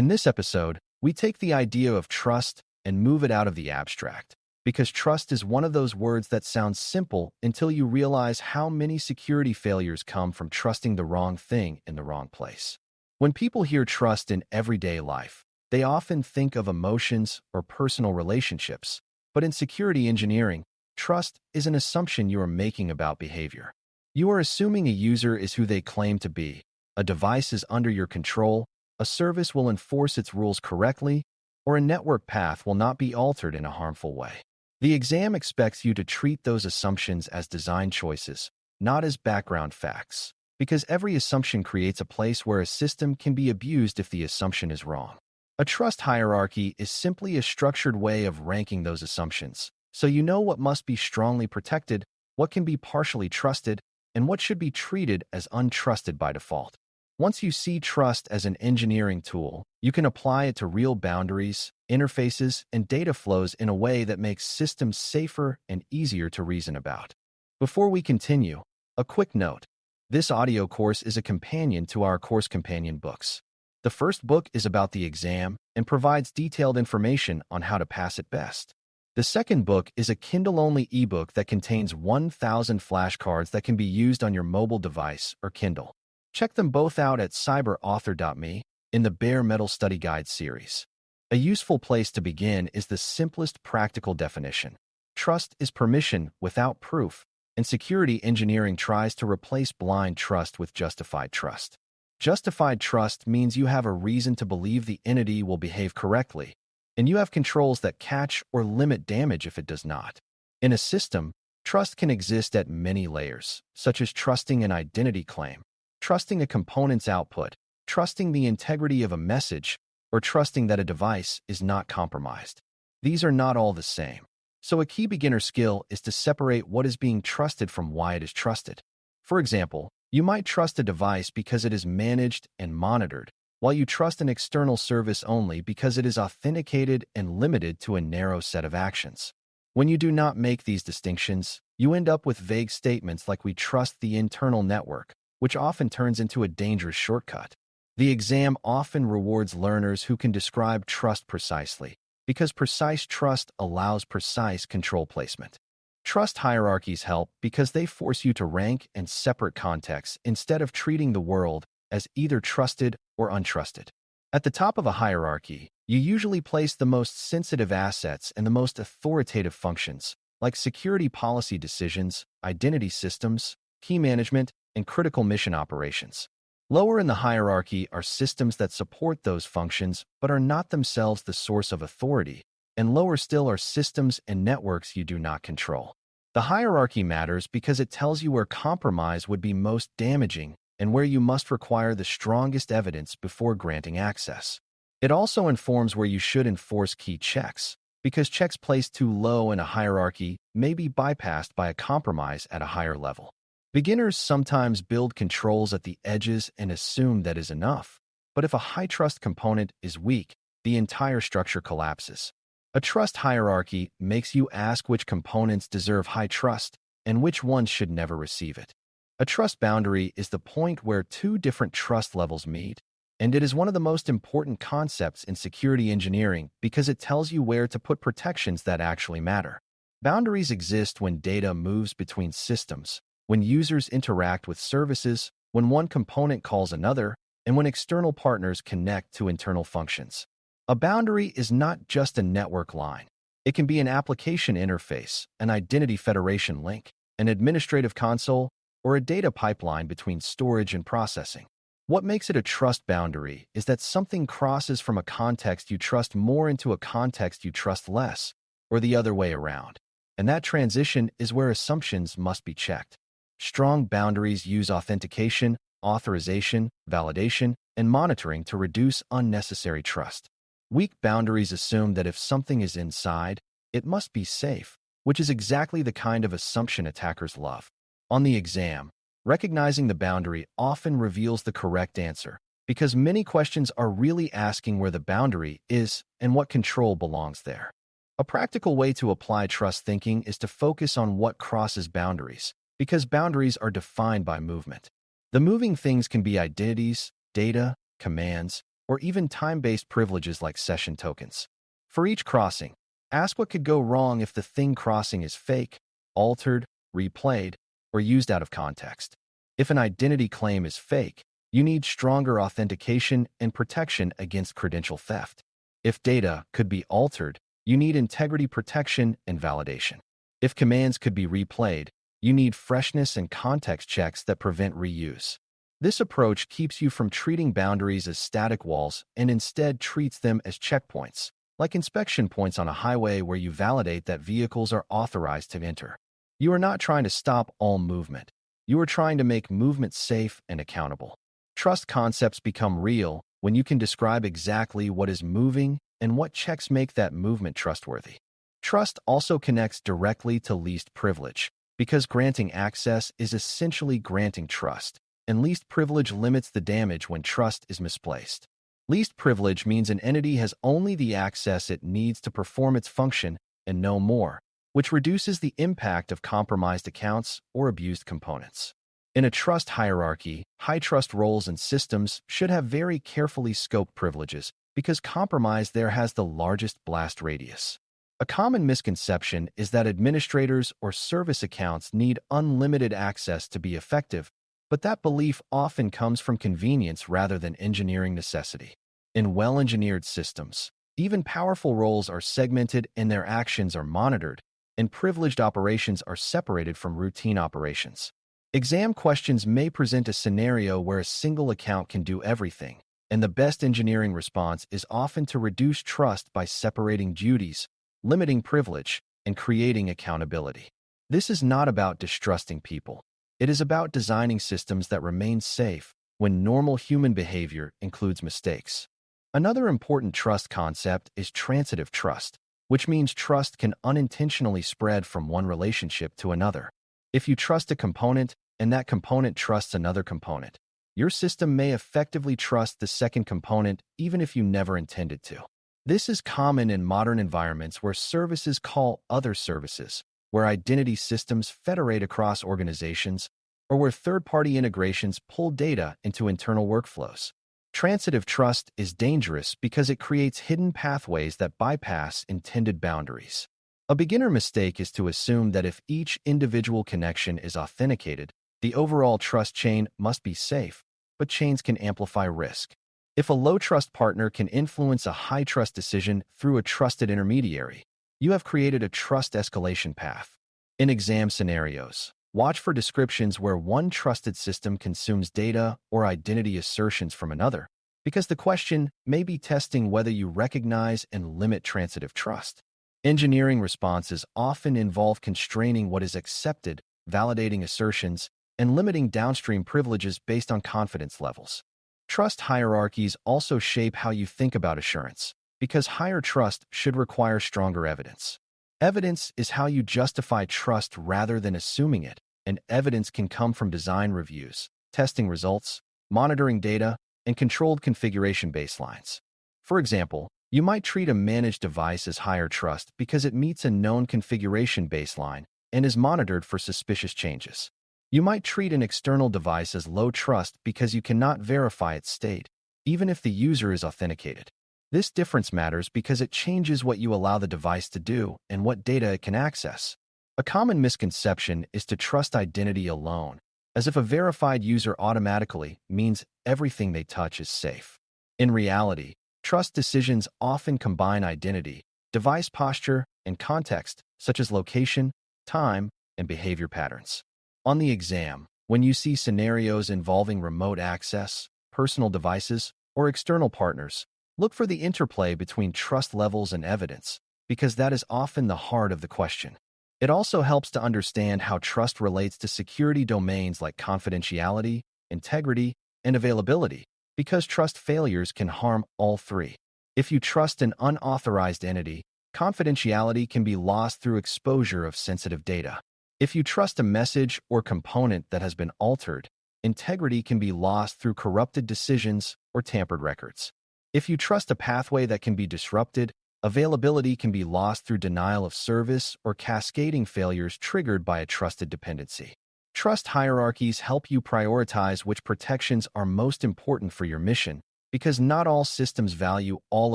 In this episode, we take the idea of trust and move it out of the abstract, because trust is one of those words that sounds simple until you realize how many security failures come from trusting the wrong thing in the wrong place. When people hear trust in everyday life, they often think of emotions or personal relationships, but in security engineering, trust is an assumption you are making about behavior. You are assuming a user is who they claim to be, a device is under your control, a service will enforce its rules correctly, or a network path will not be altered in a harmful way. The exam expects you to treat those assumptions as design choices, not as background facts, because every assumption creates a place where a system can be abused if the assumption is wrong. A trust hierarchy is simply a structured way of ranking those assumptions, so you know what must be strongly protected, what can be partially trusted, and what should be treated as untrusted by default. Once you see trust as an engineering tool, you can apply it to real boundaries, interfaces, and data flows in a way that makes systems safer and easier to reason about. Before we continue, a quick note. This audio course is a companion to our course companion books. The first book is about the exam and provides detailed information on how to pass it best. The second book is a Kindle-only ebook that contains 1,000 flashcards that can be used on your mobile device or Kindle. Check them both out at cyber.author.me in the Bare Metal Study Guide series. A useful place to begin is the simplest practical definition. Trust is permission without proof, and security engineering tries to replace blind trust with justified trust. Justified trust means you have a reason to believe the entity will behave correctly, and you have controls that catch or limit damage if it does not. In a system, trust can exist at many layers, such as trusting an identity claim, trusting a component's output, trusting the integrity of a message, or trusting that a device is not compromised. These are not all the same. So a key beginner skill is to separate what is being trusted from why it is trusted. For example, you might trust a device because it is managed and monitored, while you trust an external service only because it is authenticated and limited to a narrow set of actions. When you do not make these distinctions, you end up with vague statements like "we trust the internal network," which often turns into a dangerous shortcut. The exam often rewards learners who can describe trust precisely, because precise trust allows precise control placement. Trust hierarchies help because they force you to rank and separate contexts instead of treating the world as either trusted or untrusted. At the top of a hierarchy, you usually place the most sensitive assets and the most authoritative functions, like security policy decisions, identity systems, key management, and critical mission operations. Lower in the hierarchy are systems that support those functions but are not themselves the source of authority, and lower still are systems and networks you do not control. The hierarchy matters because it tells you where compromise would be most damaging and where you must require the strongest evidence before granting access. It also informs where you should enforce key checks, because checks placed too low in a hierarchy may be bypassed by a compromise at a higher level. Beginners sometimes build controls at the edges and assume that is enough, but if a high-trust component is weak, the entire structure collapses. A trust hierarchy makes you ask which components deserve high trust and which ones should never receive it. A trust boundary is the point where two different trust levels meet, and it is one of the most important concepts in security engineering because it tells you where to put protections that actually matter. Boundaries exist when data moves between systems, when users interact with services, when one component calls another, and when external partners connect to internal functions. A boundary is not just a network line. It can be an application interface, an identity federation link, an administrative console, or a data pipeline between storage and processing. What makes it a trust boundary is that something crosses from a context you trust more into a context you trust less, or the other way around. And that transition is where assumptions must be checked. Strong boundaries use authentication, authorization, validation, and monitoring to reduce unnecessary trust. Weak boundaries assume that if something is inside, it must be safe, which is exactly the kind of assumption attackers love. On the exam, recognizing the boundary often reveals the correct answer, because many questions are really asking where the boundary is and what control belongs there. A practical way to apply trust thinking is to focus on what crosses boundaries, because boundaries are defined by movement. The moving things can be identities, data, commands, or even time-based privileges like session tokens. For each crossing, ask what could go wrong if the thing crossing is fake, altered, replayed, or used out of context. If an identity claim is fake, you need stronger authentication and protection against credential theft. If data could be altered, you need integrity protection and validation. If commands could be replayed, you need freshness and context checks that prevent reuse. This approach keeps you from treating boundaries as static walls and instead treats them as checkpoints, like inspection points on a highway where you validate that vehicles are authorized to enter. You are not trying to stop all movement. You are trying to make movement safe and accountable. Trust concepts become real when you can describe exactly what is moving and what checks make that movement trustworthy. Trust also connects directly to least privilege, because granting access is essentially granting trust, and least privilege limits the damage when trust is misplaced. Least privilege means an entity has only the access it needs to perform its function and no more, which reduces the impact of compromised accounts or abused components. In a trust hierarchy, high-trust roles and systems should have very carefully scoped privileges because compromise there has the largest blast radius. A common misconception is that administrators or service accounts need unlimited access to be effective, but that belief often comes from convenience rather than engineering necessity. In well-engineered systems, even powerful roles are segmented and their actions are monitored, and privileged operations are separated from routine operations. Exam questions may present a scenario where a single account can do everything, and the best engineering response is often to reduce trust by separating duties, limiting privilege, and creating accountability. This is not about distrusting people. It is about designing systems that remain safe when normal human behavior includes mistakes. Another important trust concept is transitive trust, which means trust can unintentionally spread from one relationship to another. If you trust a component and that component trusts another component, your system may effectively trust the second component even if you never intended to. This is common in modern environments where services call other services, where identity systems federate across organizations, or where third-party integrations pull data into internal workflows. Transitive trust is dangerous because it creates hidden pathways that bypass intended boundaries. A beginner mistake is to assume that if each individual connection is authenticated, the overall trust chain must be safe, but chains can amplify risk. If a low-trust partner can influence a high-trust decision through a trusted intermediary, you have created a trust escalation path. In exam scenarios, watch for descriptions where one trusted system consumes data or identity assertions from another, because the question may be testing whether you recognize and limit transitive trust. Engineering responses often involve constraining what is accepted, validating assertions, and limiting downstream privileges based on confidence levels. Trust hierarchies also shape how you think about assurance, because higher trust should require stronger evidence. Evidence is how you justify trust rather than assuming it, and evidence can come from design reviews, testing results, monitoring data, and controlled configuration baselines. For example, you might treat a managed device as higher trust because it meets a known configuration baseline and is monitored for suspicious changes. You might treat an external device as low trust because you cannot verify its state, even if the user is authenticated. This difference matters because it changes what you allow the device to do and what data it can access. A common misconception is to trust identity alone, as if a verified user automatically means everything they touch is safe. In reality, trust decisions often combine identity, device posture, and context, such as location, time, and behavior patterns. On the exam, when you see scenarios involving remote access, personal devices, or external partners, look for the interplay between trust levels and evidence, because that is often the heart of the question. It also helps to understand how trust relates to security domains like confidentiality, integrity, and availability, because trust failures can harm all three. If you trust an unauthorized entity, confidentiality can be lost through exposure of sensitive data. If you trust a message or component that has been altered, integrity can be lost through corrupted decisions or tampered records. If you trust a pathway that can be disrupted, availability can be lost through denial of service or cascading failures triggered by a trusted dependency. Trust hierarchies help you prioritize which protections are most important for your mission, because not all systems value all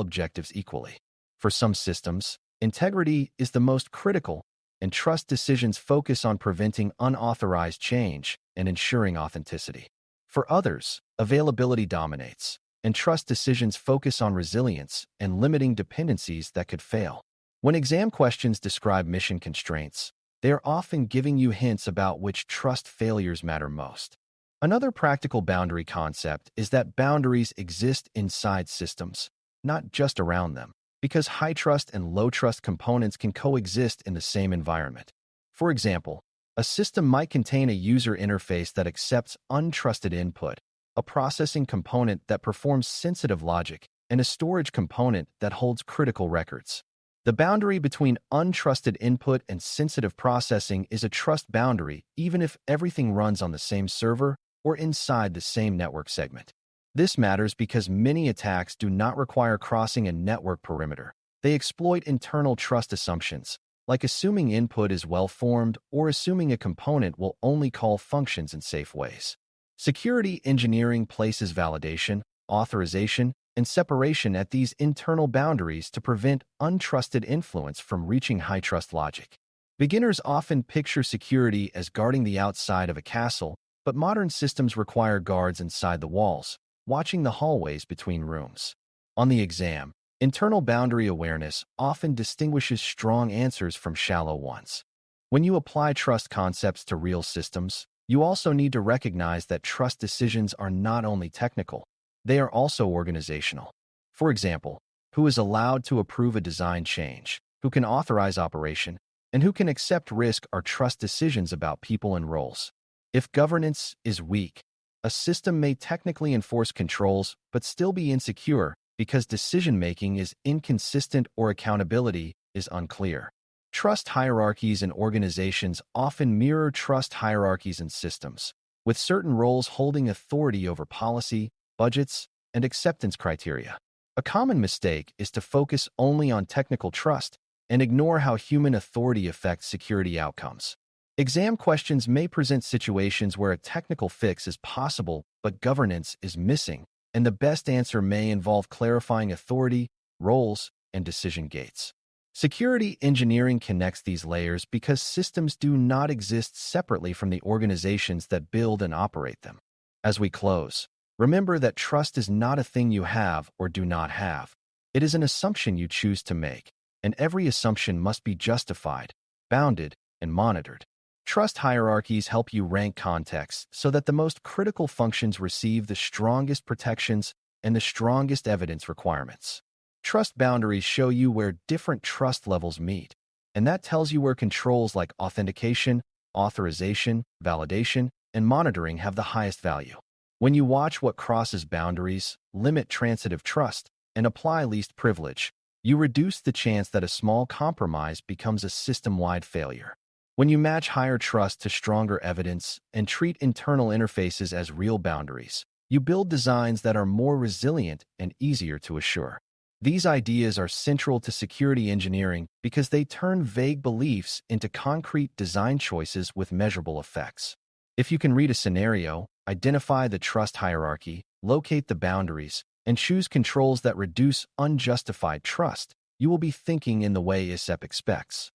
objectives equally. For some systems, integrity is the most critical, and trust decisions focus on preventing unauthorized change and ensuring authenticity. For others, availability dominates, and trust decisions focus on resilience and limiting dependencies that could fail. When exam questions describe mission constraints, they are often giving you hints about which trust failures matter most. Another practical boundary concept is that boundaries exist inside systems, not just around them, because high trust and low trust components can coexist in the same environment. For example, a system might contain a user interface that accepts untrusted input, a processing component that performs sensitive logic, and a storage component that holds critical records. The boundary between untrusted input and sensitive processing is a trust boundary, even if everything runs on the same server or inside the same network segment. This matters because many attacks do not require crossing a network perimeter. They exploit internal trust assumptions, like assuming input is well-formed or assuming a component will only call functions in safe ways. Security engineering places validation, authorization, and separation at these internal boundaries to prevent untrusted influence from reaching high-trust logic. Beginners often picture security as guarding the outside of a castle, but modern systems require guards inside the walls, watching the hallways between rooms. On the exam, internal boundary awareness often distinguishes strong answers from shallow ones. When you apply trust concepts to real systems, you also need to recognize that trust decisions are not only technical, they are also organizational. For example, who is allowed to approve a design change, who can authorize operation, and who can accept risk are trust decisions about people and roles. If governance is weak, a system may technically enforce controls but still be insecure because decision-making is inconsistent or accountability is unclear. Trust hierarchies in organizations often mirror trust hierarchies in systems, with certain roles holding authority over policy, budgets, and acceptance criteria. A common mistake is to focus only on technical trust and ignore how human authority affects security outcomes. Exam questions may present situations where a technical fix is possible but governance is missing, and the best answer may involve clarifying authority, roles, and decision gates. Security engineering connects these layers because systems do not exist separately from the organizations that build and operate them. As we close, remember that trust is not a thing you have or do not have. It is an assumption you choose to make, and every assumption must be justified, bounded, and monitored. Trust hierarchies help you rank contexts so that the most critical functions receive the strongest protections and the strongest evidence requirements. Trust boundaries show you where different trust levels meet, and that tells you where controls like authentication, authorization, validation, and monitoring have the highest value. When you watch what crosses boundaries, limit transitive trust, and apply least privilege, you reduce the chance that a small compromise becomes a system-wide failure. When you match higher trust to stronger evidence and treat internal interfaces as real boundaries, you build designs that are more resilient and easier to assure. These ideas are central to security engineering because they turn vague beliefs into concrete design choices with measurable effects. If you can read a scenario, identify the trust hierarchy, locate the boundaries, and choose controls that reduce unjustified trust, you will be thinking in the way ISEP expects.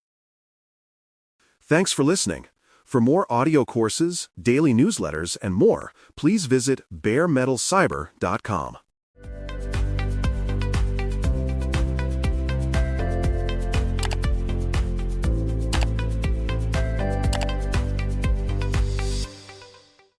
Thanks for listening. For more audio courses, daily newsletters, and more, please visit DailyCyber.News.